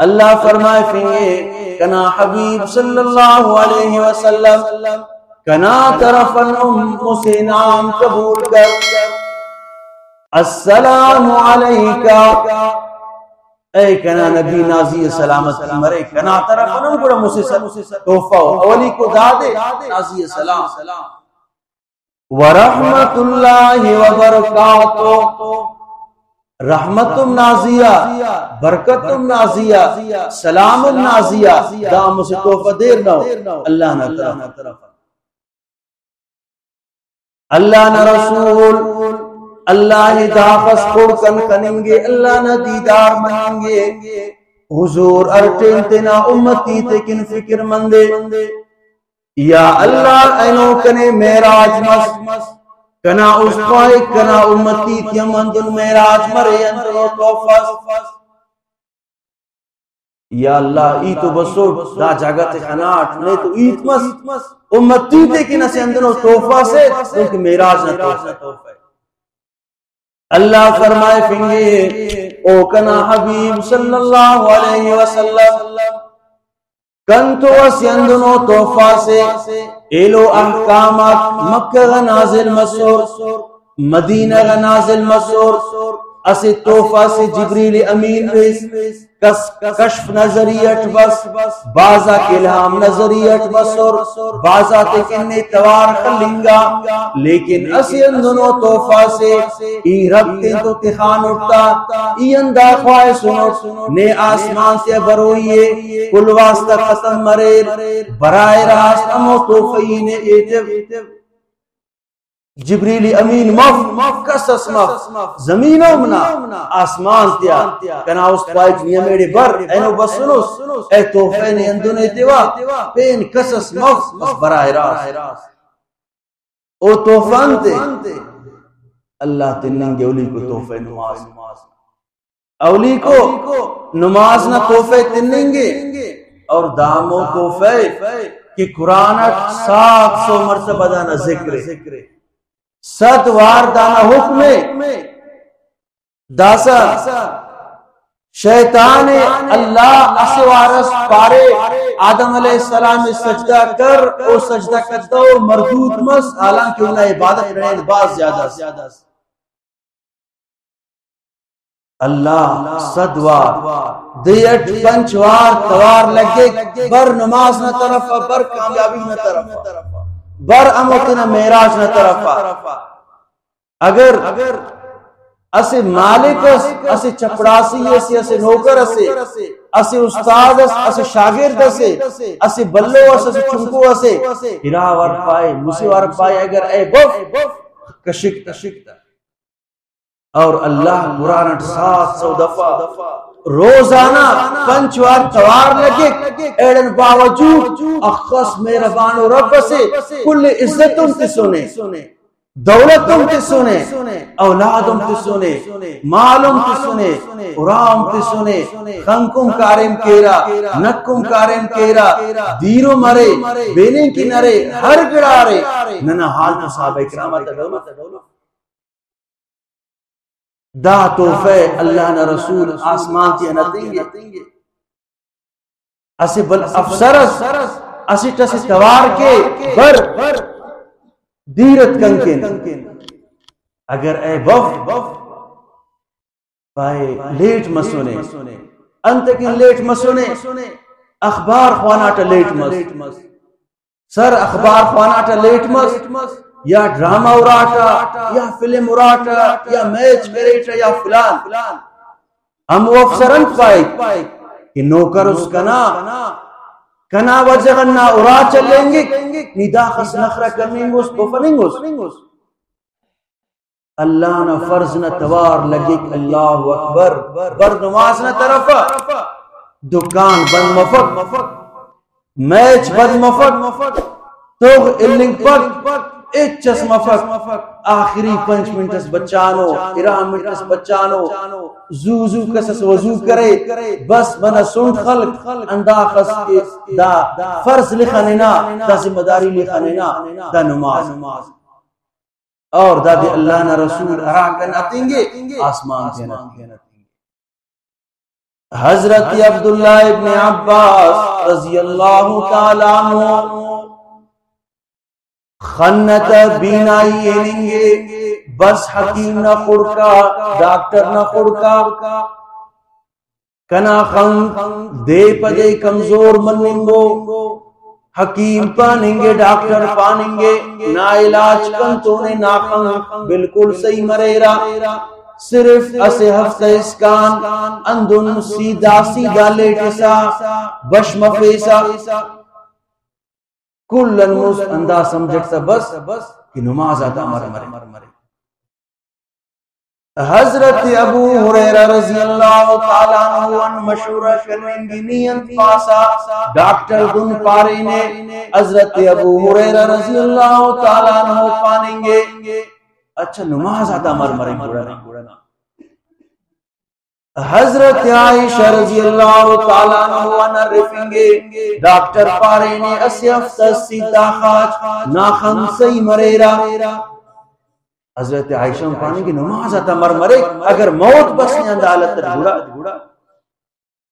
اللہ فرمائے فینگے کنا حبیب صلی اللہ علیہ وسلم کنا طرف سے نام قبول کر السلام علیکہ اے کنا نبی نازی سلامت مرے کنا طرف گوڑا مسے توفہ اولی کو دادے نازی سلام ورحمت اللہ وبرکاتہ رحمتم نازیہ برکتم نازیہ سلامم نازیہ دام سے توفہ دیر نو اللہ نہ طرف اللہ نہ رسول اللہ داخس کھوڑ کن کننگے اللہ نہ دیدار مننگے حضور ارٹین تینا امتی تکن فکر مندے یا اللہ اینو کنے میراج مس کنا اس پائے کنا امتی تیم اندن میراج مرے اندنو توفاس یا اللہ ای تو بسو دا جاگت خناٹ نہیں تو ایت مس امتی تکن اسے اندنو توفا سے کیونکہ میراج نہ توفا ہے اللہ فرمائے فنگے او کنا حبیب صلی اللہ علیہ وسلم کنتو اسیندنو توفا سے ایلو احکامات مکہ غ نازل مسور مدینہ غ نازل مسور اسے توفا سے جبریل امین بیس کشف نظریت بس بازا کلہام نظریت بسور بازا تکنے توار خلنگا لیکن اسی اندنو توفا سے ای ربتے تو تخان اٹھتا ای اندہ خواہ سنو نے آسمان سے بروئیے کل واسطہ ختم مریر برائے راست امو توفین ایجب جبریل امین مف کسس مف زمینوں منا آسمان تیا کنا اس پائٹ نیا میرے بر اینو بسنس اے توفین اندنے تیوا پین کسس مف براہ راست او توفان تے اللہ تننگے اولی کو توفے نماز اولی کو نماز نہ توفے تننگے اور دامو توفے کہ قرآن 700 مرتبہ دانا ذکر 7 وار دانا حکم داسا شیطان اللہ اسوارس پارے آدم علیہ السلام سجدہ کر او سجدہ کرتا ہو مردود مس حالانکہ انہیں عبادت رہنے باز زیادہ اللہ 7 وار دیٹ 5 وار توار لگے بر نماز نہ طرف بر کامیابی نہ طرف بر امتنا میراج نہ طرف اگر اسے مالک اسے چپڑاسی اسے نوکر اسے استاد اسے شاگرد اسے بلو اسے چنکو اسے ہرا ور پائے مسی ور پائے اگر اے بف کشکتا اور اللہ قرآن 700 دفعہ روزانہ 5 وار توار لگے ایڈن باوجود اخص مہربان و رب سے کل عزتوں تے سنے دولتوں تے سنے اولادوں تے سنے مالوں تے سنے قرآن تے سنے خنکم کارم کیرا نکم کارم کیرا دیرو مرے بینے کی نرے ہر گرارے ننا حال تو صحابہ اکرامت دولت دا توفے اللہ نہ رسول آسمان تیا نہ دیں گے اسی بل افسرس اسی ٹسی توار کے بر دیرت کنکن اگر اے بف پائے لیٹ مسونے انتکن لیٹ مسونے اخبار خواناتا لیٹ مس سر اخبار خواناتا لیٹ مس یا ڈرامہ اراٹا یا فلم اراٹا یا میچ کریٹا یا فلان ہم وہ افسرن پائے کہ نوکر اس کنا وجغنا ارا چلیں گے نیدہ خس نخرہ کرنیں گے اس کو فنیں گے اللہ نہ فرض نہ توار لگے اللہ اکبر بر نماز نہ طرفا دکان بند مفق میچ بند مفق توغ النگ پک ایک چس مفق آخری 5 منٹس بچانو 13 منٹس بچانو زو کسس وضو کرے بس بنا سنٹ خلق اندہ خس کے دا فرض لکھنینا دا ذمہ داری لکھنینا دا نماز اور دا دی اللہ نہ رسول اراکن اتیں گے آسمان کے نتیں گے حضرت عبداللہ ابن عباس رضی اللہ تعالیٰ عنہ خنت بینائی ایننگے بس حکیم نہ خڑکا ڈاکٹر نہ خڑکا کنا خن دے پدے کمزور مننگو حکیم پاننگے ڈاکٹر پاننگے نا علاج کن تو نے ناخن بالکل صحیح مریرا صرف اسے ہفتہ اسکان اندن سیدھا لیٹسا بشم فیسا کلن مز اندہ سمجھٹ سا بس کہ نماز آتا مرے حضرت ابو ہریرہ رضی اللہ تعالیٰ عنہ مشورہ کریں گی نیت پاسا ڈاکٹر دن پارے نے حضرت ابو ہریرہ رضی اللہ تعالیٰ عنہ پانیں گے اچھا نماز آتا مرے گوڑنا حضرت عائشہ رضی اللہ تعالیٰ عنہ رفیں گے ڈاکٹر پارے نے اسی افسر سیدھا خاج ناخن سی مریرا حضرت عائشہ پانی کی نماز آتا مرے اگر موت بس نے اندالت تک گھوڑا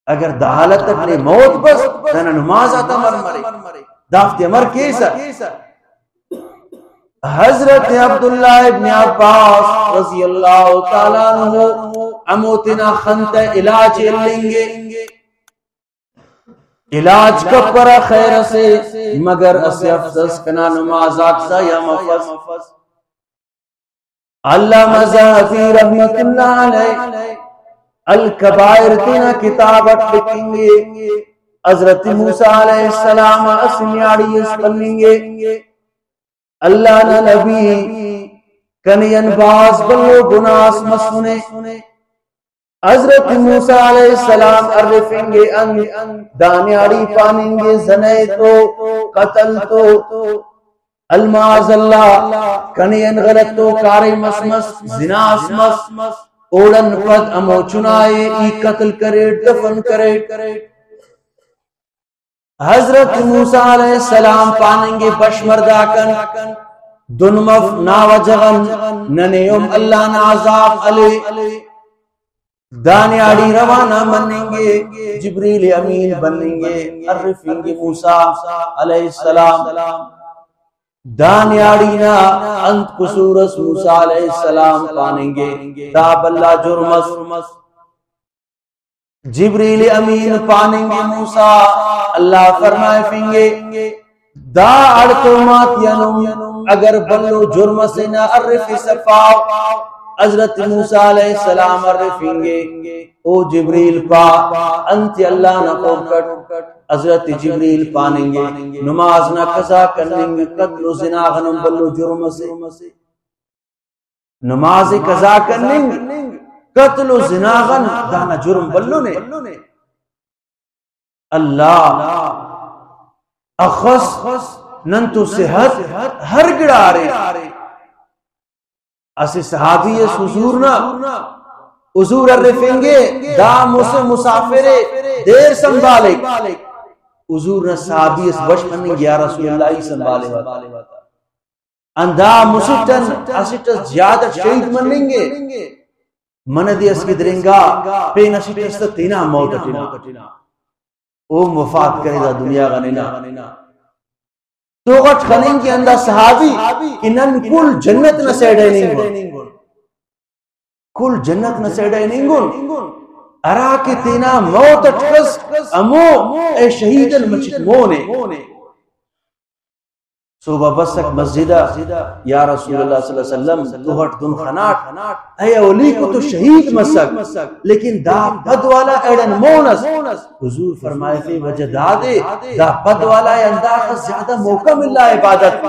اگر دہالت تک نے موت بس دانا نماز آتا مرے دافت امر کیسا حضرت عبداللہ ابن عباس رضی اللہ تعالیٰ عنہ اموتنا خنت علاج لیں گے علاج کب پرا خیر سے مگر اسے افسس کنا نماز آتا یا مفس علامہ ذہبی رحمت اللہ علیہ الکبائر تینا کتابت لکھیں گے حضرت موسیٰ علیہ السلام اسمیاڑی اس بنیں گے اللہ نے نبی کنین باز بلو گناس مسنے حضرت موسیٰ علیہ السلام عرفیں گے دانیاڑی پانیں گے زنے تو قتل تو الماز اللہ کنین غلط تو کاری مسمس زناس مس اوڑن پد امو چنائے ای قتل کرے دفن کرے حضرت موسیٰ علیہ السلام پانیں گے بشمردہ کن دنمف ناوجغن ننیم اللہ نعذاب علی دانیاڑی روانہ منیں گے جبریل امین بنیں گے عرفیں گے موسیٰ علیہ السلام دانیاڑینا انت قصورس موسیٰ علیہ السلام پانیں گے تاب اللہ جرمس جبریل امین پانیں گے موسیٰ اللہ فرمائے فینگے دا اڑتو ماتینم اگر بلو جرمس نہ عرفی صفاو حضرت موسیٰ علیہ السلام عرفیں گے او جبریل پا انت اللہ نہ قوکٹ حضرت جبریل پانیں گے نماز نہ قضا کریں گے قتل و زنا غنم بلو جرم سے نماز قضا کریں گے قتل و زنا غنم دانا جرم بلو نے اللہ اخص ننتو صحت ہر گڑا رہے اسی صحابی اس حضورنا حضور عرفیں گے دا مسافر دیر سنبھالے حضور نے صحابی اس بچپن میں یا رسول اللہ سنبھالے اندھا مسٹن اسٹس زیادہ شہید منیں گے مندی اس کی درنگا پین اسٹس تینا موت اٹھنا او مفاد کرے دا دنیا غنینا تو غٹ خنیں گے اندھا صحابی انہن کل جنت نہ سیڑے نہیں گن کل جنت نہ سیڑے نہیں گن ارا کے تینا موت اٹھس امو اے شہیدن مچت مونے صوبہ بسک مسجدہ یا رسول اللہ صلی اللہ علیہ وسلم تو ہٹ دن خناٹ اے اولی کو تو شہید مسک لیکن دا پد والا ایڈن مونس حضور فرمائے تھے وجہ دادے دا پد والا انداخ زیادہ موقع ملا عبادت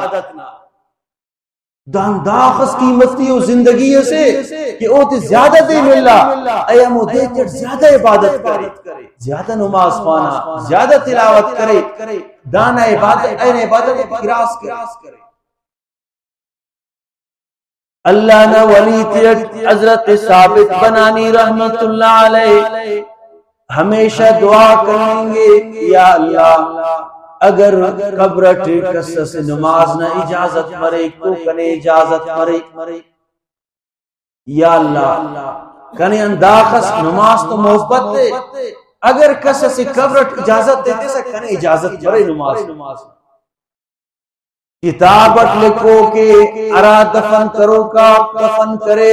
دانداخس قیمتی و زندگی سے کہ او تے زیادہ دے ملا اے امو دے چڑ زیادہ عبادت کرے زیادہ نماز پانا زیادہ تلاوت کرے دانا عبادت این عبادت اقراس کرے اللہ نے ولی تیٹ حضرت ثابت بنانی رحمت اللہ علیہ ہمیشہ دعا کریں گے یا اللہ اگر قبر ٹھیکس سے نماز نہ اجازت مرے تو کنے اجازت مرے یا اللہ کنے انداخس نماز تو محبت دے اگر کس سے قبرت اجازت دیتے سکنے اجازت برے نماز کتابت لکھو کہ ارا دفن کرو کا دفن کرے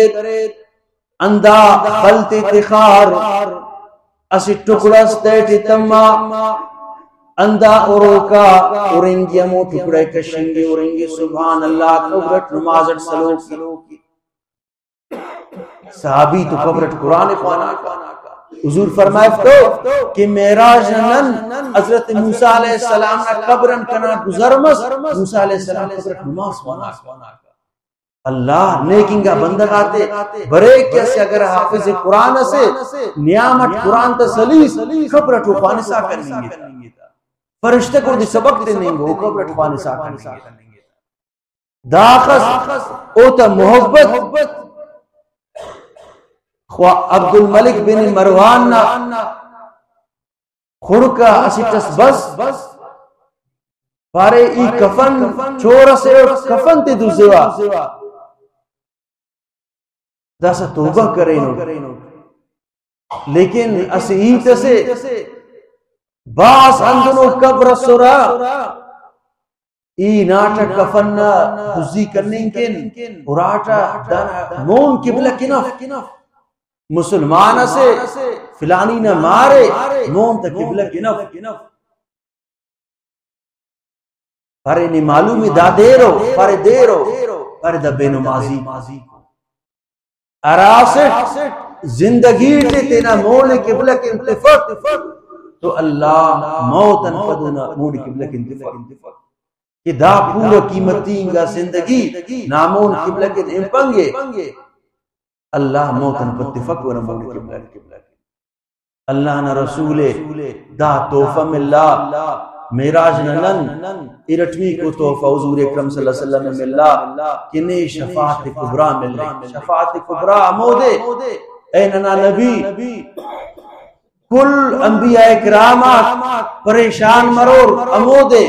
اندہ خلط تخار اسی ٹکڑس تیٹی تمہ اندہ اورو کا اورنگی امو ٹکڑے کشنگی اورنگی سبحان اللہ قبرت نمازت سلوکی صحابی تو قبرت قرآن خوانا کا حضور فرمائے تو کہ معراج نن حضرت موسیٰ علیہ السلام نے قبرن کنا گزرمس موسیٰ علیہ السلام قبرت نماز خوانا اللہ نیکنگا بندگاتے برے کیسے اگر حافظ قرآن سے نیامت قرآن تسلیس قبرت خوانے سا کرنی گے فرشتے کو دی سبق دینے گے وہ قبرت خوانے سا کرنی گے داخس اوتا محبت عبد الملک بن مروان خورکا اسی تس بس پارے ای کفن چورا سے کفن تے دو زیوا داسا توبہ کرینو لیکن اسی ای تسے باس اندنو قبر سورا ای ناٹا کفن دوزی کرنیں کن اراٹا مون قبلہ کنف مسلمان سے فلانی نہ مارے مون تا قبلہ کنف پارے نی معلومی دا دیرو پارے دا بے نمازی اراسٹ زندگی تینا مون قبلہ کنتفق تو اللہ موتن فدنا مون قبلہ کنتفق کہ دا پورا قیمتی انگا زندگی نامون قبلہ کن امپنگے اللہ موتن پتفق و نمون قبلہ اللہ نا رسول دا توفہ ملا میراج نن ارٹوی کو توفہ حضور اکرم صلی اللہ علیہ وسلم ملا کنے شفاعت کبرا مل رہی شفاعت کبرا امودے اے ننا نبی کل انبیاء اکرامات پریشان مرور امودے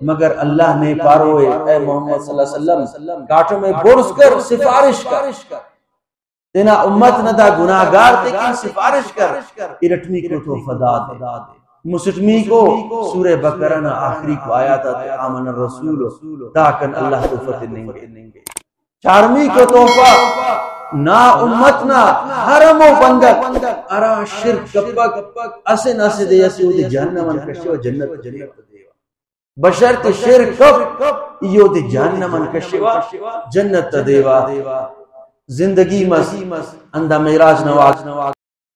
مگر اللہ نے پاروئے اے محمد صلی اللہ علیہ وسلم کاٹوں میں برس کر سفارش کر تینا امت ندا گناہگار تیکن سفارش کر ارٹمی کو توفہ دا دے مسٹمی کو سورہ بقرہ آخری کو آیا تھا آمن الرسول تاکن اللہ توفہ دیں گے چارمی کو توفہ نا امتنا حرم و بندک ارا شرک کپک اسے ناسے دے یسی ہوتی جہنم انکشی و جنت جنت بشرط شرک کپ یہ ہوتی جہنم انکشی و جنت دیوا زندگی مس اندہ میراج نواز